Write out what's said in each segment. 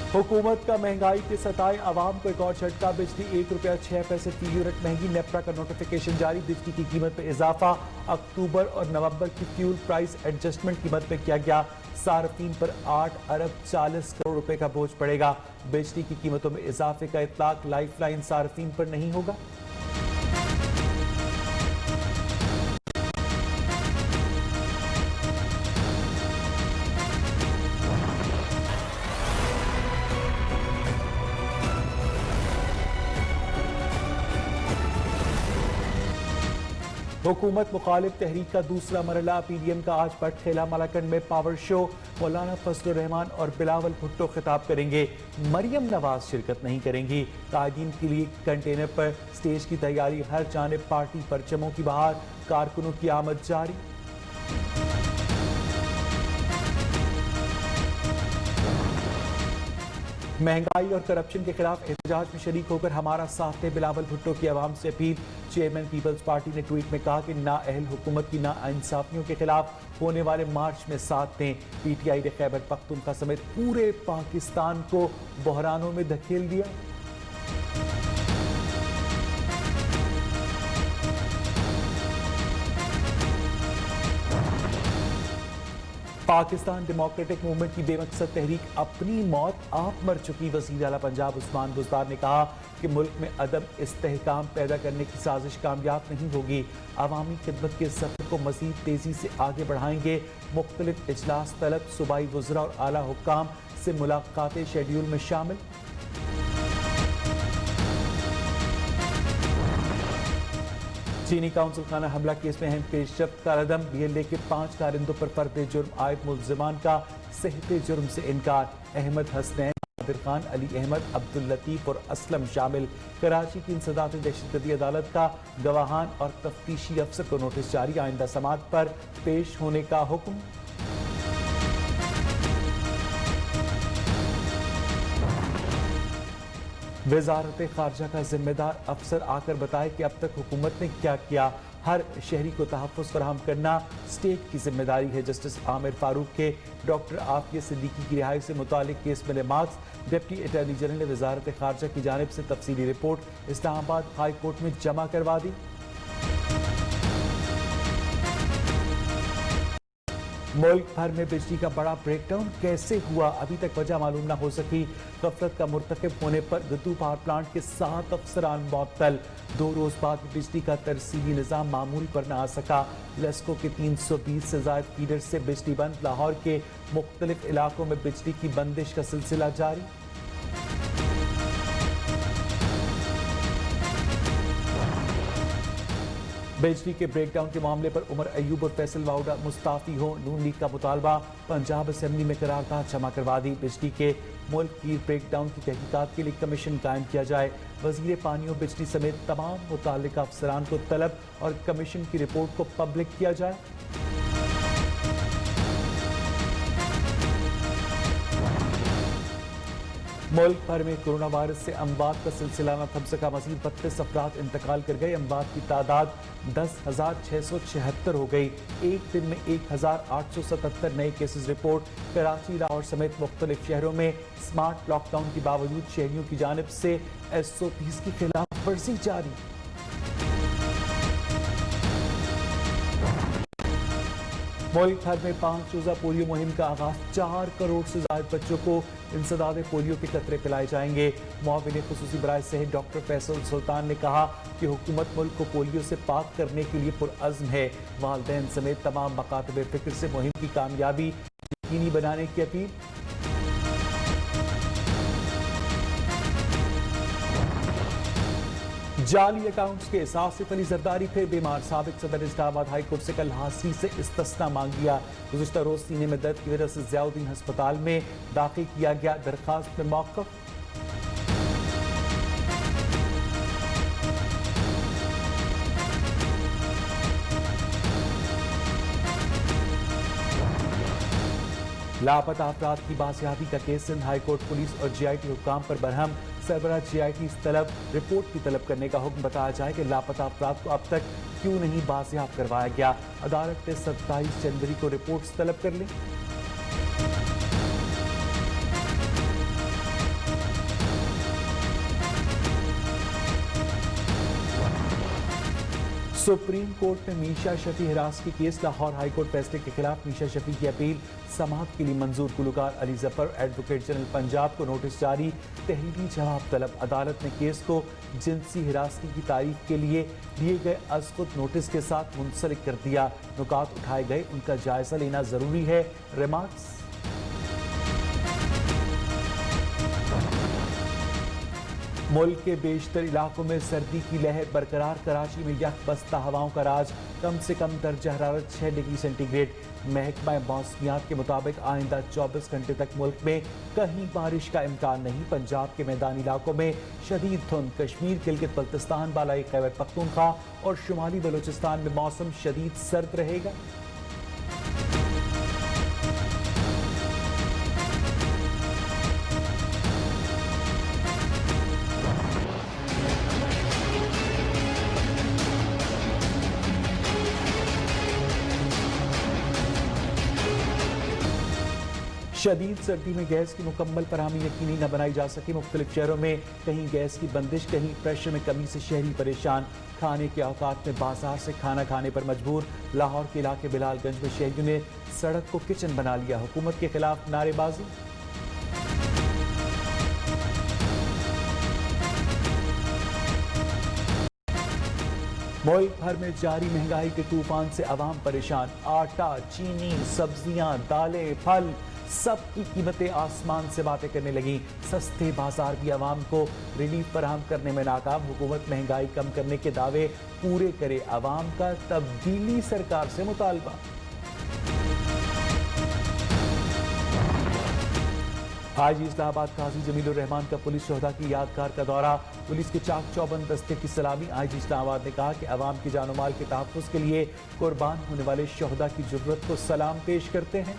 हुकूमत का महंगाई के सताए आवाम को एक और झटका। बिजली ₹1.06 फी यूनिट महंगी। नेपरा का नोटिफिकेशन जारी। बिजली की कीमत में इजाफा। अक्टूबर और नवंबर की फ्यूल प्राइस एडजस्टमेंट कीमत में किया गया। सार्फिन पर 8 अरब 40 करोड़ रुपए का बोझ पड़ेगा। बिजली की कीमतों में इजाफे का इतलाक। लाइफलाइन सार्फिन पर नहीं होगा। हुकूमत मुखालिफ तहरीक का दूसरा मरला। पीडीएम का आज पटखेला मलाकंड में पावर शो। मौलाना फजलुर रहमान और बिलावल भुट्टो खिताब करेंगे। मरियम नवाज शिरकत नहीं करेंगी। कायदीन के लिए कंटेनर पर स्टेज की तैयारी। हर जानिब पार्टी परचमों की बहार। कारकुनों की आमद जारी। महंगाई और करप्शन के खिलाफ एहतजाज में शरीक होकर हमारा साथ दे। बिलावल भुट्टो की आवाम से अपील। चेयरमैन पीपल्स पार्टी ने ट्वीट में कहा कि नाअहल हुकूमत की नाइंसाफियों के खिलाफ होने वाले मार्च में साथ दें। पीटीआई ने खैबर पख्तूनख्वा समेत पूरे पाकिस्तान को बहरानों में धकेल दिया। पाकिस्तान डेमोक्रेटिक मूवमेंट की बेमकसद तहरीक अपनी मौत आप मर चुकी। वज़ीर आला पंजाब उस्मान बुज़दार ने कहा कि मुल्क में अदम इस्तेहकाम पैदा करने की साजिश कामयाब नहीं होगी। अवामी खिदमत के सफ़र को मज़ीद तेज़ी से आगे बढ़ाएंगे। मुख्तलिफ इजलास तलब। सूबाई वज़रा और आला हुक्काम से मुलाकातें शेड्यूल में शामिल। चीनी काउंसिल खाना हमला केस में अहम पेशरफ्त का रदम। BLA के 5 कारिंदों पर फर्द जुर्म आयद मुल्ज़िमान का सेहते जुर्म से इनकार। अहमद हसनैन, कादिर खान, अली अहमद, अब्दुल लतीफ और असलम शामिल। कराची की इंसदाद दहशतगर्दी अदालत का गवाहान और तफ्तीशी अफसर को नोटिस जारी। आइंदा समाअत पर पेश होने का हुक्म। वजारत खारजा का जिम्मेदार अफसर आकर बताए कि अब तक हुकूमत ने क्या किया। हर शहरी को तहफ़्फ़ुज़ फराहम करना स्टेट की जिम्मेदारी है। जस्टिस आमिर फारूक के डॉक्टर आफिया सिद्दीकी की रिहाई से मुतालिक केस में मार्क्स। डिप्टी अटॉर्नी जनरल ने वजारत खारजा की जानिब से तफसीली रिपोर्ट इस्लामाबाद हाई कोर्ट में जमा करवा दी। मुल्क भर में बिजली का बड़ा ब्रेकडाउन कैसे हुआ, अभी तक वजह मालूम न हो सकी। गफलत का मुर्तकिब होने पर गद्दू पावर प्लांट के 7 अफसरान मुअत्तल। 2 रोज बाद बिजली का तरसीली निज़ाम मामूल पर न आ सका। लेस्को के 320 से ज़ायद फीडर से बिजली बंद। लाहौर के मुख्तलिफ इलाकों में बिजली की बंदिश का सिलसिला जारी। बिजली के ब्रेकडाउन के मामले पर उमर अयूब और फैसल वाउडा मुस्ताफी हो। नून लीग का मुतालबा। पंजाब असेंबली में करारदाद जमा करवा दी। बिजली के मुल्क की ब्रेकडाउन की तहकीकात के लिए कमीशन कायम किया जाए। वजीर पानी और बिजली समेत तमाम मुताल्लिका अफसरान को तलब और कमीशन की रिपोर्ट को पब्लिक किया जाए। मुल्क भर में कोरोना वायरस से अमवात का सिलसिला न थम सका। मजीद 32 अफराद इंतकाल कर गए। अमवात की तादाद 10,676 हो गई। एक दिन में 1,877 नए केसेस रिपोर्ट। कराची, लाहौर समेत मुख्तलिफ शहरों में स्मार्ट लॉकडाउन के बावजूद शहरियों की जानिब से SOPs की खिलाफ वर्जी जारी। मुल्क भर में 5 रोजा पोलियो मुहिम का आगाज। 4 करोड़ से ज्यादा बच्चों को इंसदाद पोलियो के कतरे पिलाए जाएंगे। मुआविन खुसूसी बराए सेहत डॉक्टर फैसल सुल्तान ने कहा कि हुकूमत मुल्क को पोलियो से पाक करने के लिए पुरअज़्म है। वालिदैन समेत तमाम मकातब फिक्र से मुहिम की कामयाबी यकीनी बनाने की अपील। जाली अकाउंट्स के आसिफ अली जरदारी फिर बीमार। साबिक सदर इस्लामाबाद हाई कोर्ट से कल हाजिरी से इस्तिस्ना मांग लिया। गुज़िश्ता रोज सीने में दर्द की वजह से ज़ियाउद्दीन अस्पताल में दाखिल किया गया। दरखास्त में मौक़िफ़। लापता अफराद की बासियाबी का केस। सिंध हाई कोर्ट पुलिस और GIT हुक्काम पर बरहम। सरबराह GIT तलब रिपोर्ट की तलब करने का हुक्म। बताया जाए कि लापता अफराद को अब तक क्यों नहीं बासियाब करवाया गया। अदालत ने 27 जनवरी को रिपोर्ट्स तलब कर ली। सुप्रीम कोर्ट में मीशा शफी हिरासती केस। लाहौर हाई कोर्ट फैसले के खिलाफ मीशा शफी की अपील समाअत के लिए मंजूर। गुलकार अली जफर एडवोकेट जनरल पंजाब को नोटिस जारी, तहरीरी जवाब तलब। अदालत ने केस को जिनसी हिरासती की तारीख के लिए दिए गए अज़ख़ुद नोटिस के साथ मुंसलिक कर दिया। नुकात उठाए गए, उनका जायजा लेना जरूरी है। रिमार्क्स। मुल्क के बेशतर इलाकों में सर्दी की लहर बरकरार। कराची में यकबस्ता हवाओं का राज। कम से कम दर्जा हरारत 6 डिग्री सेंटीग्रेड। महकमा मौसमियात के मुताबिक आइंदा 24 घंटे तक मुल्क में कहीं बारिश का इम्कान नहीं। पंजाब के मैदानी इलाकों में शदीद धुंध। कश्मीर, गिलगित बल्तिस्तान, बालाई खैबर पख्तूनख्वा और शुमाली बलूचिस्तान में मौसम शदीद सर्द रहेगा। शदीद सर्दी में गैस की मुकम्मल फराहमी यकीनी न बनाई जा सकी। मुख्तलिफ शहरों में कहीं गैस की बंदिश, कहीं प्रेशर में कमी से शहरी परेशान। खाने के औकात में बाजार से खाना खाने पर मजबूर। लाहौर के इलाके बिलालगंज में शहरियों ने सड़क को किचन बना लिया। हुकूमत के खिलाफ नारेबाजी। मुल्क भर में जारी महंगाई के तूफान से अवाम परेशान। आटा, चीनी, सब्जियां, दालें, फल, सब की कीमतें आसमान से बातें करने लगी। सस्ते बाजार भी अवाम को रिलीफ फराहम करने में नाकाम। हुकूमत महंगाई कम करने के दावे पूरे करे। अवाम का तब्दीली सरकार से मुतालबा। आज इस्लामाबाद काजी जमीलुर रहमान का पुलिस शोहदा की यादगार का दौरा। पुलिस के चाक चौबंद दस्ते की सलामी। आज इस्लामाबाद ने कहा कि अवाम की जान माल के तहफ़्फ़ुज़ के लिए कुर्बान होने वाले शोहदा की ज़रूरत को सलाम पेश करते हैं।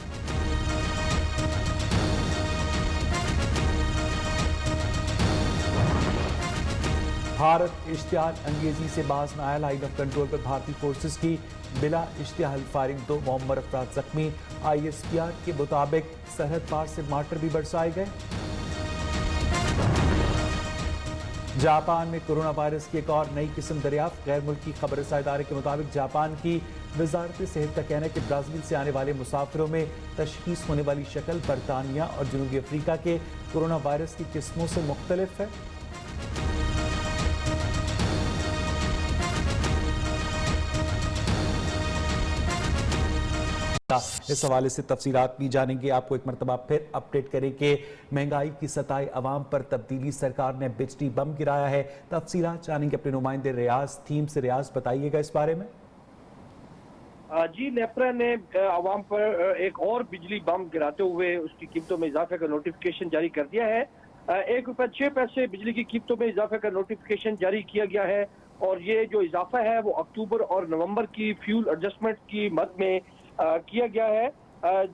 भारत इश्तिहाल अंगेजी से बाज न आया। लाइन ऑफ कंट्रोल पर भारतीय फोर्सेस की बिला इश्तिहाल फायरिंग। 2 मुअम्मर अफराद जख्मी। ISPR के मुताबिक सरहद पार से मार्टर भी बरसाए गए। जापान में कोरोना वायरस की एक और नई किस्म दरियाफ्त। गैर मुल्की खबर रसा इदारे के मुताबिक जापान की वजारत सेहत का कहना है कि ब्राज़ील से आने वाले मुसाफिरों में तशखीस होने वाली शक्ल बरतानिया और जनूबी अफ्रीका के कोरोना वायरस की किस्मों से मुख्तलिफ है। इस हवाले से तफसीलात भी जानेंगे। आपको एक मरतबा फिर अपडेट करें कि महंगाई की सताए अवाम पर तब्दीली सरकार ने बिजली बम गिराया है। तफसीलात जानेंगे अपने नुमाइंदे रियाज थीम से। रियाज, बताइएगा इस बारे में। जी, नेपरा ने अवाम पर एक और बिजली बम गिराते हुए उसकी कीमतों में इजाफे का नोटिफिकेशन जारी कर दिया है। ₹1.06 बिजली की कीमतों में इजाफे का नोटिफिकेशन जारी किया गया है और ये जो इजाफा है वो अक्टूबर और नवंबर की फ्यूल एडजस्टमेंट की मद में किया गया है।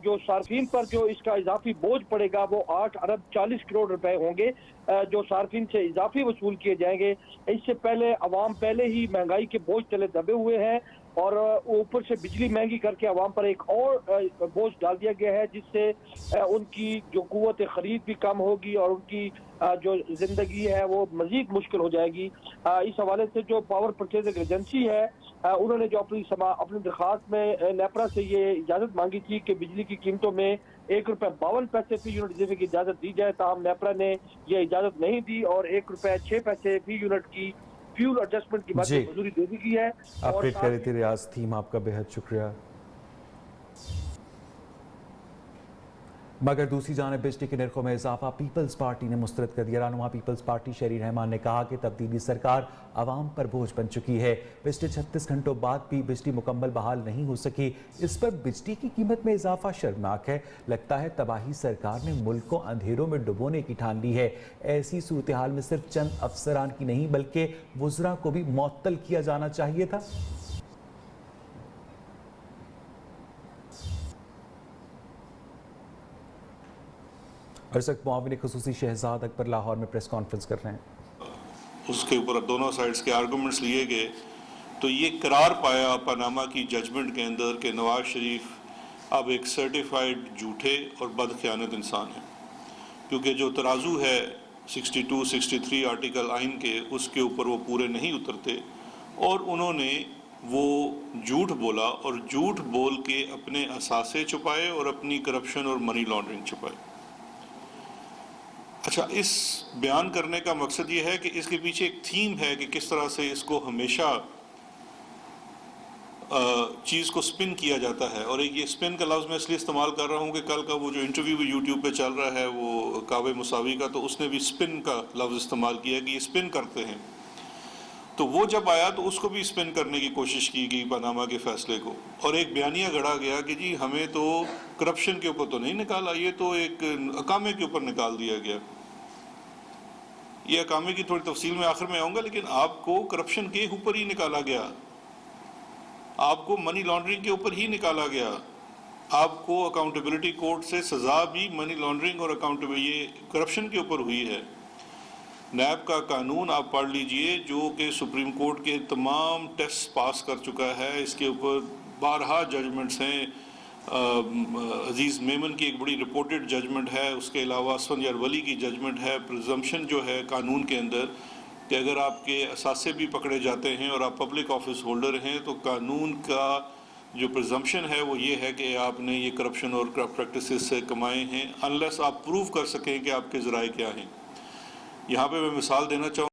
जो सार्फिन पर जो इसका इजाफी बोझ पड़ेगा वो 8 अरब 40 करोड़ रुपए होंगे जो सार्फिन से इजाफी वसूल किए जाएंगे। इससे पहले अवाम पहले ही महंगाई के बोझ तले दबे हुए हैं और ऊपर से बिजली महंगी करके अवाम पर एक और बोझ डाल दिया गया है, जिससे उनकी जो कुव्वत खरीद भी कम होगी और उनकी जो जिंदगी है वो मजीद मुश्किल हो जाएगी। इस हवाले से जो पावर परचेजिंग एजेंसी है उन्होंने जो अपनी दरख्वास्त में नेपरा से ये इजाजत मांगी थी कि बिजली की कीमतों में ₹1.52 फी यूनिट इजाफे की इजाजत दी जाए, ताहम नेपरा ने ये इजाजत नहीं दी और ₹1.06 फी यूनिट की फ्यूल एडजस्टमेंट की बात मंजूरी दे दी गई है। अपडेट कर रही थी रियाज थीम, आपका बेहद शुक्रिया। मगर दूसरी जानिब बिजली के निर्खों में इजाफा पीपल्स पार्टी ने मुस्तरद कर दिया। रहनुमा पीपल्स पार्टी शहरी रहमान ने कहा कि तब्दीली सरकार आवाम पर बोझ बन चुकी है। पिछले 36 घंटों बाद भी बिजली मुकम्मल बहाल नहीं हो सकी। इस पर बिजली की कीमत में इजाफा शर्मनाक है। लगता है तबाही सरकार ने मुल्क को अंधेरों में डुबोने की ठान ली है। ऐसी सूरत हाल में सिर्फ चंद अफसरान की नहीं बल्कि वुज़रा को भी मुअत्तल किया जाना चाहिए था। मुआविन ख़ुसूसी शहजाद अकबर लाहौर में प्रेस कॉन्फ्रेंस कर रहे हैं। उसके ऊपर दोनों साइड्स के आर्गूमेंट्स लिए गए तो ये करार पाया पनामा की जजमेंट के अंदर कि नवाज शरीफ अब एक सर्टिफाइड झूठे और बदखियानत इंसान है, क्योंकि जो तराजू है 62-63 आर्टिकल आइन के उसके ऊपर वो पूरे नहीं उतरते और उन्होंने وہ جھوٹ بولا اور جھوٹ بول کے اپنے اثاثے چھپائے اور اپنی کرپشن اور منی لانڈرنگ چھپائے۔ اچھا، اس بیان کرنے کا مقصد یہ ہے کہ اس کے پیچھے ایک تھیم ہے کہ کس طرح سے اس کو ہمیشہ چیز کو سپن کیا جاتا ہے، اور ایک یہ سپن کا لفظ میں اس لیے استعمال کر رہا ہوں کہ کل کا وہ جو انٹرویو بھی یوٹیوب پہ چل رہا ہے وہ کعبے مساوی کا، تو اس نے بھی سپن کا لفظ استعمال کیا کہ یہ سپن کرتے ہیں۔ تو وہ جب آیا تو اس کو بھی سپن کرنے کی کوشش کی گئی پاناما کے فیصلے کو، اور ایک بیانیہ گڑھا گیا کہ جی ہمیں تو کرپشن کے اوپر تو نہیں نکالا، یہ تو ایک اقامے کے اوپر نکال دیا گیا۔ یہ اقامے کی تھوڑی تفصیل میں آخر میں آؤں گا، لیکن آپ کو کرپشن کے اوپر ہی نکالا گیا، آپ کو منی لانڈرنگ کے اوپر ہی نکالا گیا، آپ کو اکاؤنٹیبلٹی کورٹ سے سزا بھی منی لانڈرنگ اور یہ کرپشن کے اوپر ہوئی ہے۔ نیب کا قانون آپ پڑھ لیجئے جو کہ سپریم کورٹ کے تمام ٹیسٹ پاس کر چکا ہے، اس کے اوپر بارہا ججمنٹس ہیں، عزیز میمن کی ایک بڑی رپورٹڈ ججمنٹ ہے، اس کے علاوہ اسفندیار ولی کی ججمنٹ ہے۔ پرزمپشن جو ہے قانون کے اندر کہ اگر آپ کے اثاثے بھی پکڑے جاتے ہیں اور آپ پبلک آفس ہولڈر ہیں تو قانون کا جو پرزمپشن ہے وہ یہ ہے کہ آپ نے یہ کرپشن اور کرپٹ پریکٹسز سے کمائے ہیں، انلیس آپ پروو کر سکیں کہ آپ کے ذرائع کیا ہیں۔ یہاں پہ میں مثال دینا چاہوں